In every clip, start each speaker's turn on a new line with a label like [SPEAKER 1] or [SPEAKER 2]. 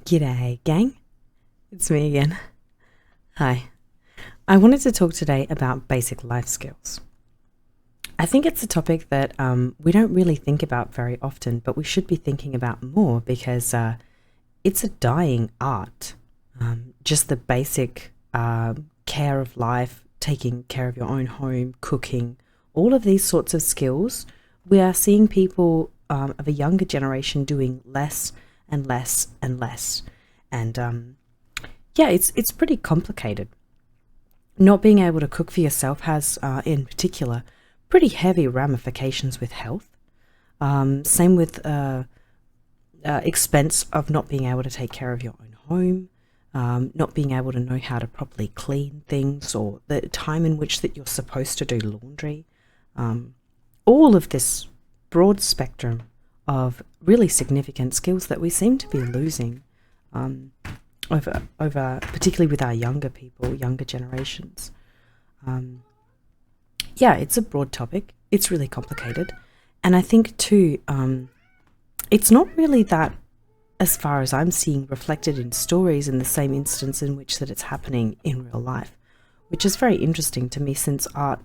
[SPEAKER 1] G'day, gang. It's me again. Hi. I wanted to talk today about basic life skills. I think it's a topic that we don't really think about very often, but we should be thinking about more because it's a dying art. Just the basic care of life, taking care of your own home, cooking, all of these sorts of skills, we are seeing people of a younger generation doing less and less and less. And it's pretty complicated. Not being able to cook for yourself has, in particular, pretty heavy ramifications with health. Same with expense of not being able to take care of your own home, not being able to know how to properly clean things, or the time in which that you're supposed to do laundry. All of this broad spectrum of really significant skills that we seem to be losing over particularly with our younger people, younger generations. It's a broad topic. It's really complicated. And I think too, it's not really that, as far as I'm seeing, reflected in stories in the same instance in which that it's happening in real life, which is very interesting to me since art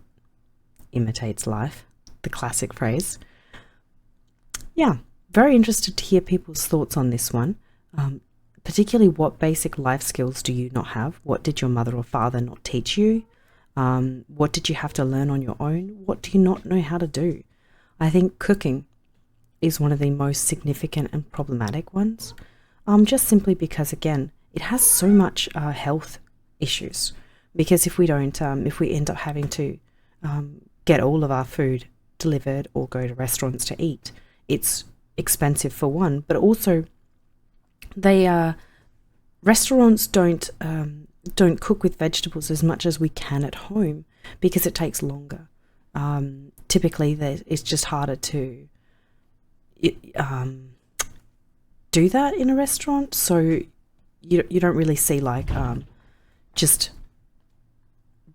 [SPEAKER 1] imitates life, the classic phrase. Yeah, very interested to hear people's thoughts on this one, particularly what basic life skills do you not have? What did your mother or father not teach you? What did you have to learn on your own? What do you not know how to do? I think cooking is one of the most significant and problematic ones, just simply because, again, it has so much health issues. Because if we don't, if we end up having to get all of our food delivered or go to restaurants to eat, it's expensive for one, but also restaurants don't cook with vegetables as much as we can at home because it takes longer. Typically, it's just harder to do that in a restaurant, so you don't really see like just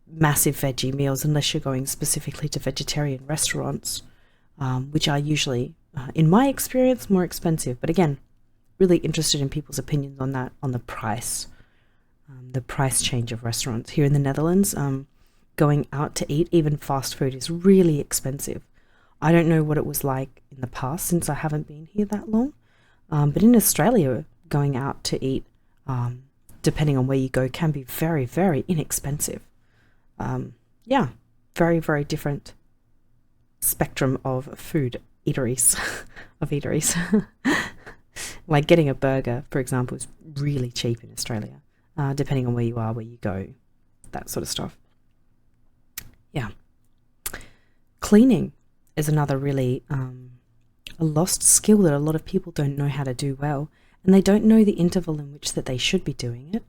[SPEAKER 1] massive veggie meals unless you're going specifically to vegetarian restaurants, which are usually, in my experience, more expensive. But again, really interested in people's opinions on that, on the price change of restaurants. Here in the Netherlands, going out to eat, even fast food, is really expensive. I don't know what it was like in the past since I haven't been here that long, but in Australia, going out to eat, depending on where you go, can be very, very inexpensive. Very, very different spectrum of food eateries, Like getting a burger, for example, is really cheap in Australia, depending on where you are, where you go, that sort of stuff. Yeah. Cleaning is another really a lost skill that a lot of people don't know how to do well, and they don't know the interval in which that they should be doing it.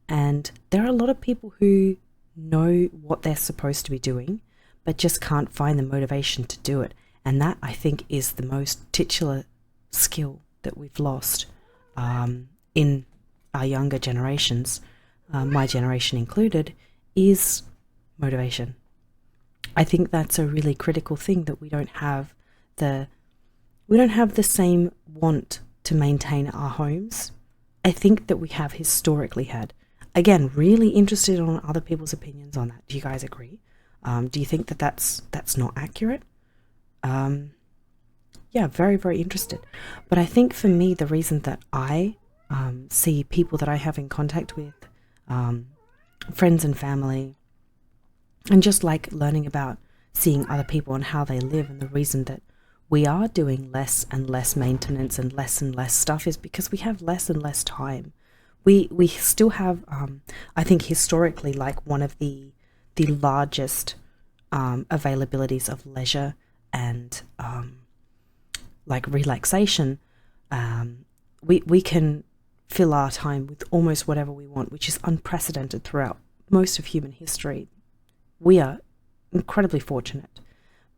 [SPEAKER 1] And there are a lot of people who know what they're supposed to be doing, but just can't find the motivation to do it. And that, I think, is the most titular skill that we've lost in our younger generations, my generation included, is motivation. I think that's a really critical thing, that we don't have the same want to maintain our homes. I think that we have historically had. Again, really interested on other people's opinions on that. Do you guys agree? Do you think that that's not accurate? Very, very interested. But I think for me, the reason that I see people that I have in contact with, friends and family, and just like learning about seeing other people and how they live, and the reason that we are doing less and less maintenance and less stuff is because we have less and less time. We still have, I think historically, like one of the largest availabilities of leisure and like relaxation. We can fill our time with almost whatever we want, which is unprecedented throughout most of human history. We are incredibly fortunate,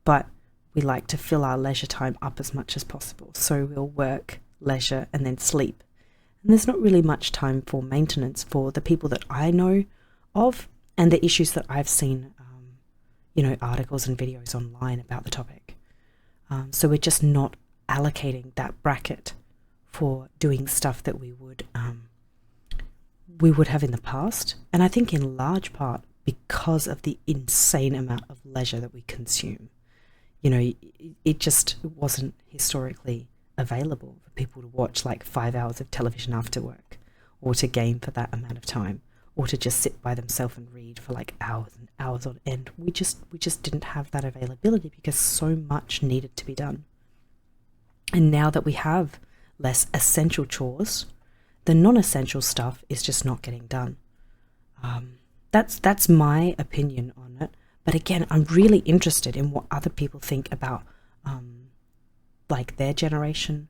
[SPEAKER 1] but we like to fill our leisure time up as much as possible. So we'll work, leisure, and then sleep. And there's not really much time for maintenance for the people that I know of, and the issues that I've seen, articles and videos online about the topic. So we're just not allocating that bracket for doing stuff that we would we would have in the past. And I think in large part because of the insane amount of leisure that we consume. You know, it just wasn't historically available for people to watch like 5 hours of television after work, or to game for that amount of time, or to just sit by themselves and read for like hours and hours on end. We just didn't have that availability because so much needed to be done. And now that we have less essential chores, the non-essential stuff is just not getting done. That's my opinion on it. But again, I'm really interested in what other people think about like their generation,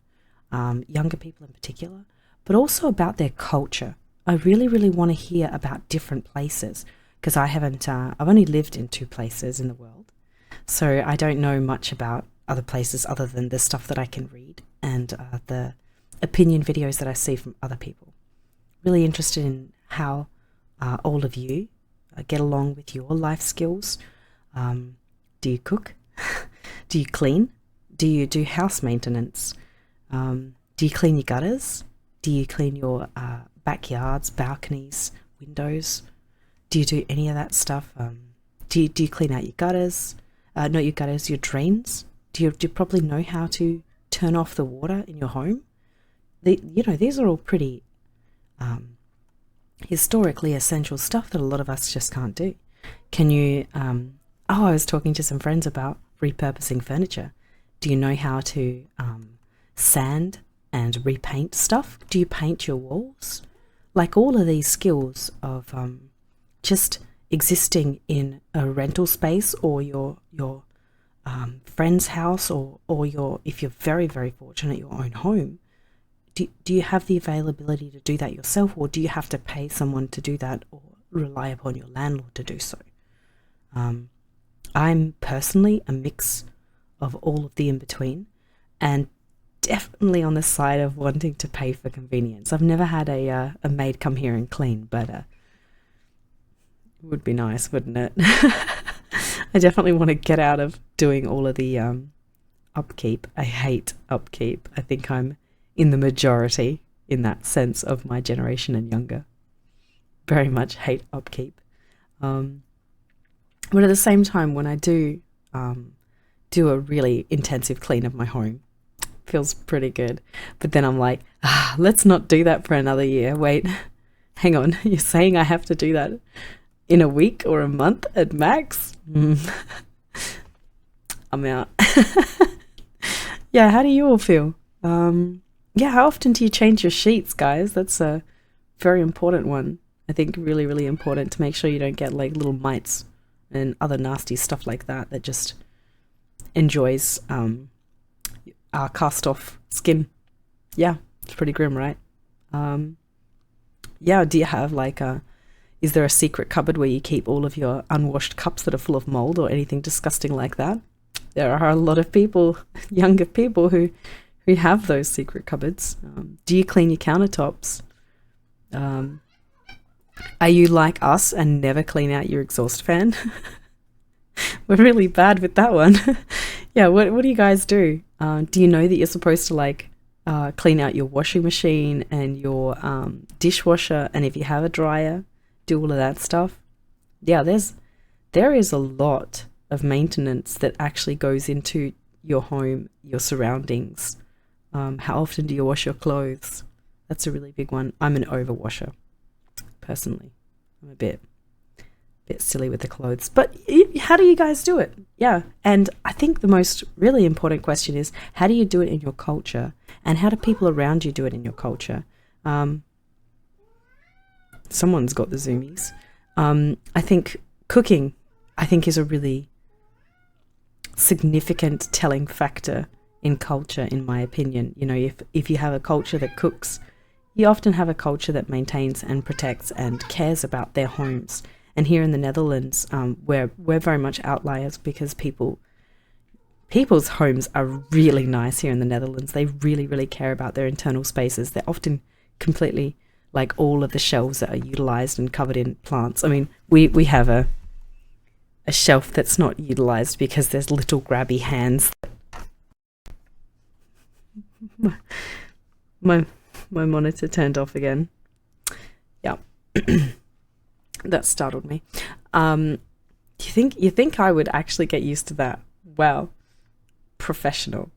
[SPEAKER 1] younger people in particular, but also about their culture. I really, really want to hear about different places, because I've only lived in 2 places in the world. So I don't know much about other places other than the stuff that I can read and the opinion videos that I see from other people. Really interested in how all of you get along with your life skills. Do you cook? Do you clean? Do you do house maintenance? Do you clean your gutters? Do you clean your backyards, balconies, windows? Do you do any of that stuff? Do you clean out your gutters? Not your gutters, your drains? Do you probably know how to turn off the water in your home? These are all pretty historically essential stuff that a lot of us just can't do. Can you... I was talking to some friends about repurposing furniture. Do you know how to sand and repaint stuff? Do you paint your walls? Like all of these skills of just existing in a rental space, or your friend's house, or your, if you're very, very fortunate, your own home. Do you have the availability to do that yourself, or do you have to pay someone to do that, or rely upon your landlord to do so? I'm personally a mix of all of the in-between, and definitely on the side of wanting to pay for convenience. I've never had a maid come here and clean, but it would be nice, wouldn't it? I definitely want to get out of doing all of the upkeep. I hate upkeep. I think I'm in the majority in that sense of my generation and younger. Very much hate upkeep. But at the same time, when I do a really intensive clean of my home, feels pretty good. But then I'm like, let's not do that for another year. Wait, hang on. You're saying I have to do that in a week or a month at max? I'm out. Yeah, how do you all feel? Yeah, how often do you change your sheets, guys? That's a very important one. I think really, really important to make sure you don't get like little mites and other nasty stuff like that that just enjoys our cast off skin. Yeah, it's pretty grim, right? Yeah, do you have like is there a secret cupboard where you keep all of your unwashed cups that are full of mold or anything disgusting like that? There are a lot of people, younger people, who have those secret cupboards. Do you clean your countertops? Are you like us and never clean out your exhaust fan? We're really bad with that one. Yeah, what do you guys do? Do you know that you're supposed to like clean out your washing machine and your dishwasher, and if you have a dryer, do all of that stuff? Yeah, there is a lot of maintenance that actually goes into your home, your surroundings. How often do you wash your clothes? That's a really big one. I'm an overwasher, personally. I'm a bit silly with the clothes, but how do you guys do it? Yeah, and I think the most really important question is, how do you do it in your culture, and how do people around you do it in your culture? Someone's got the zoomies. I think cooking, is a really significant telling factor in culture, in my opinion. You know, if you have a culture that cooks, you often have a culture that maintains and protects and cares about their homes. And here in the Netherlands, we're very much outliers, because people's homes are really nice here in the Netherlands. They really, really care about their internal spaces. They're often completely, like, all of the shelves that are utilized and covered in plants. I mean, we have a shelf that's not utilized because there's little grabby hands. My monitor turned off again. Yeah, That startled me. You think I would actually get used to that? Wow, professional.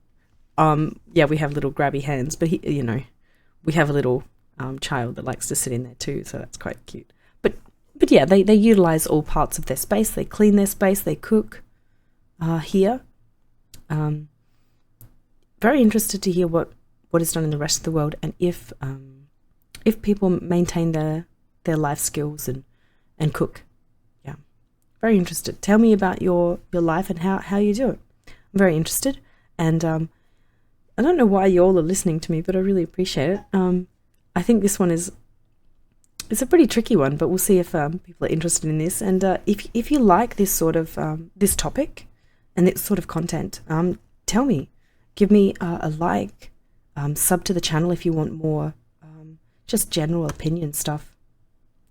[SPEAKER 1] Yeah, we have little grabby hands, but we have a little child that likes to sit in there too, so that's quite cute. But yeah, they utilize all parts of their space. They clean their space. They cook here. Very interested to hear what is done in the rest of the world, and if people maintain their life skills and cook. Yeah, very interested. Tell me about your life and how you do it. I'm very interested, and I don't know why you all are listening to me, but I really appreciate it. I think this one it's a pretty tricky one, but we'll see if people are interested in this. And if you like this sort of this topic and this sort of content, tell me, give me a like, sub to the channel if you want more, just general opinion stuff,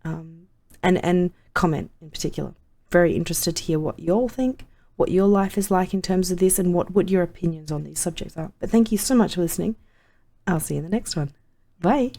[SPEAKER 1] and comment in particular. Very interested to hear what you all think, what your life is like in terms of this, and what your opinions on these subjects are. But thank you so much for listening. I'll see you in the next one. Bye.